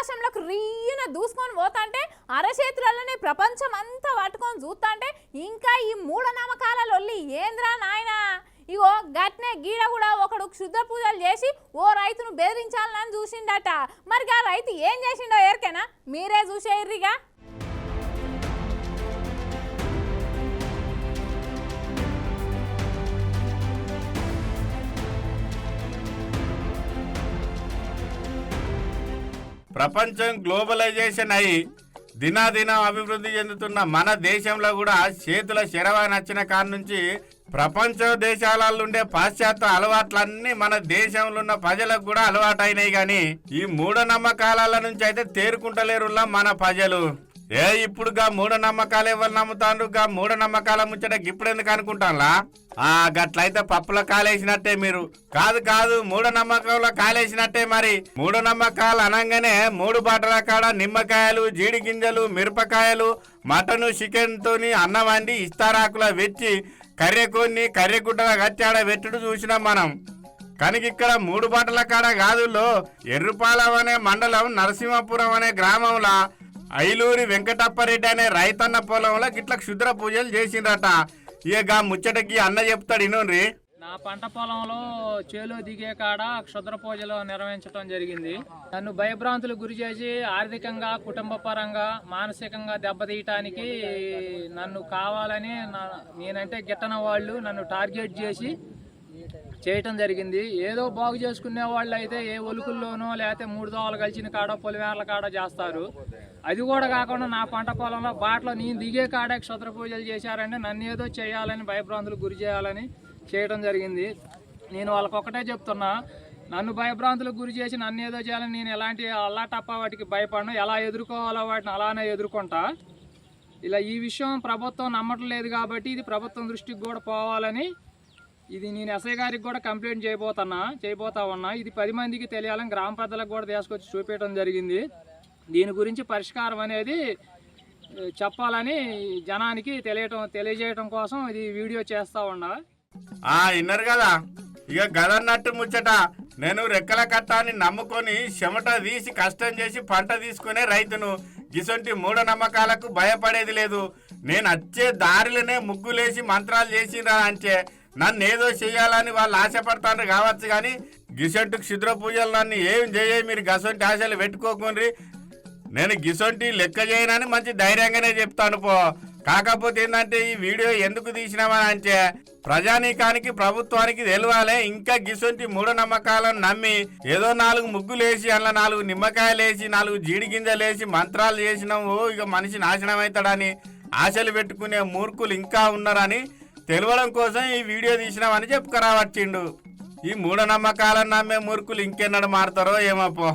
ఆకాశంలోకి రీన దూసుకొని పోతాంటే అరచేతులలోనే ప్రపంచం అంతా పట్టుకొని చూస్తాంటే ఇంకా ఈ మూఢనమ్మకాల లొల్లి ఏంద్రా నాయనా. ఇగో గట్నే గీడ కూడా ఒకడు క్షుద్ర పూజలు చేసి ఓ రైతును బెదిరించాలని చూసిండట. మరి ఆ రైతు ఏం చేసిండో ఎరికేనా? మీరే చూసేర్రిగా. ప్రపంచం గ్లోబలైజేషన్ అయి దినాదినం అభివృద్ధి చెందుతున్న మన దేశంలో కూడా చేతుల శరవ నచ్చిన కాడ నుంచి ప్రపంచ దేశాలలో ఉండే పాశ్చాత్య అలవాట్లన్నీ మన దేశంలో ఉన్న ప్రజలకు కూడా అలవాటైనాయి. కానీ ఈ మూఢనమ్మకాల నుంచి అయితే తేరుకుంటలేరులా మన ప్రజలు. ఇప్పుడుగా మూఢనమ్మకాలు ఎవరు నమ్ముతాండ్రు? గా మూఢనమ్మకాల ముచ్చట ఇప్పుడు ఎందుకు అనుకుంటానులా? గట్లయితే పప్పుల కాలేసినట్టే మీరు. కాదు మూఢనమ్మకంలో కాలేసినట్టే. మరి మూఢనమ్మకాలు అనగానే 3 బాటల కాడ నిమ్మకాయలు, జీడి గింజలు, మిరపకాయలు, మటను, చికెన్ తోని అన్నం వండి ఇస్తారాకుల వెచ్చి కర్రెకొని కర్రెగుట్టల గట్టాడ వెట్టుడు చూసినాం మనం. కనుక ఇక్కడ 3 బాటల కాడ కాదులో ఎర్రుపాలెం అనే మండలం నరసింహపురం అనే గ్రామంలో ఐలూరి వెంకటప్పరెడ్డి అనే రైతన్న పొలంలో గిట్ల క్షుద్ర పూజలు చేసిండ్రట. ఇక ముచ్చటకి అన్న చెప్తాడు ఇనుండ్రి. నా పంట పొలంలో చేలో దిగే కాడ క్షుద్ర పూజలు నిర్వహించడం జరిగింది. నన్ను భయభ్రాంతులకు గురి చేసి ఆర్థికంగా, కుటుంబ పరంగా, మానసికంగా దెబ్బతీయటానికి నన్ను కావాలని నేనంటే గిట్టన వాళ్ళు నన్ను టార్గెట్ చేసి చేయటం జరిగింది. ఏదో బాగు చేసుకునే వాళ్ళు అయితే ఏ ఒలుకుల్లోనో లేకపోతే 3 దోవలు కలిసిన కాడ పొలిమేరల కాడ చేస్తారు. అది కూడా కాకుండా నా పంట పొలంలో బాటలో నేను దిగే కాడ క్షుద్ర పూజలు చేశారంటే నన్ను ఏదో చేయాలని భయభ్రాంతులకు గురి చేయాలని చేయడం జరిగింది. నేను వాళ్ళకొక్కటే చెప్తున్నా, నన్ను భయభ్రాంతులకు గురి చేసి నన్ను ఏదో చేయాలని నేను ఎలాంటి అల్లాటప్ప వాటికి భయపడను. ఎలా ఎదుర్కోవాలో వాటిని అలానే ఎదుర్కొంటా. ఇలా ఈ విషయం ప్రభుత్వం నమ్మట్లేదు కాబట్టి ఇది ప్రభుత్వం దృష్టికి కూడా పోవాలని ఇది నేను ఎస్ఐ గారికి కూడా కంప్లైంట్ చేయబోతా ఉన్నా. ఇది 10 మందికి తెలియాలని గ్రామ పెద్దలకు కూడా తీసుకొచ్చి చూపించడం జరిగింది. దీని గురించి పరిష్కారం అనేది చెప్పాలని జనానికి తెలియజేయటం కోసం ఇది వీడియో చేస్తా ఉన్నా. విన్నారు కదా. ఇక గదన్నట్టు ముచ్చట. నేను రెక్కల కట్టాన్ని నమ్ముకొని చెమట తీసి కష్టం చేసి పంట తీసుకునే రైతును. గిసొంటి మూఢనమ్మకాలకు భయపడేది లేదు. నేను వచ్చే దారిలోనే ముగ్గులేసి మంత్రాలు చేసిండ్రా అంటే నన్ను ఏదో చెయ్యాలని వాళ్ళు ఆశపడతాను కావచ్చు. కానీ గిసొంటి క్షుద్ర పూజలు నన్ను ఏం చేయ మీరు గసొంటి ఆశలు పెట్టుకోకుండ్రి. నేను గిసొంటి లెక్క చేయనని మంచి ధైర్యంగానే చెప్తాను పో. కాకపోతే ఏంటంటే ఈ వీడియో ఎందుకు తీసినామని అంటే ప్రజానీకానికి, ప్రభుత్వానికి తెలియాలి. ఇంకా గిసొంటి మూఢనమ్మకాలను నమ్మి ఏదో 4 ముగ్గులేసి అందులో 4 నిమ్మకాయలేసి 4 జీడి గింజలేసి మంత్రాలు చేసినాము ఇక మనిషి నాశనం అవుతాడని ఆశలు పెట్టుకునే మూర్ఖులు ఇంకా ఉన్నారని తెలవడం కోసం ఈ వీడియో తీసినామని చెప్పుకురావచ్చిండు. ఈ మూఢనమ్మకాలను నమ్మే మూర్ఖులు ఇంకెన్నడు మారుతారో ఏమో పో.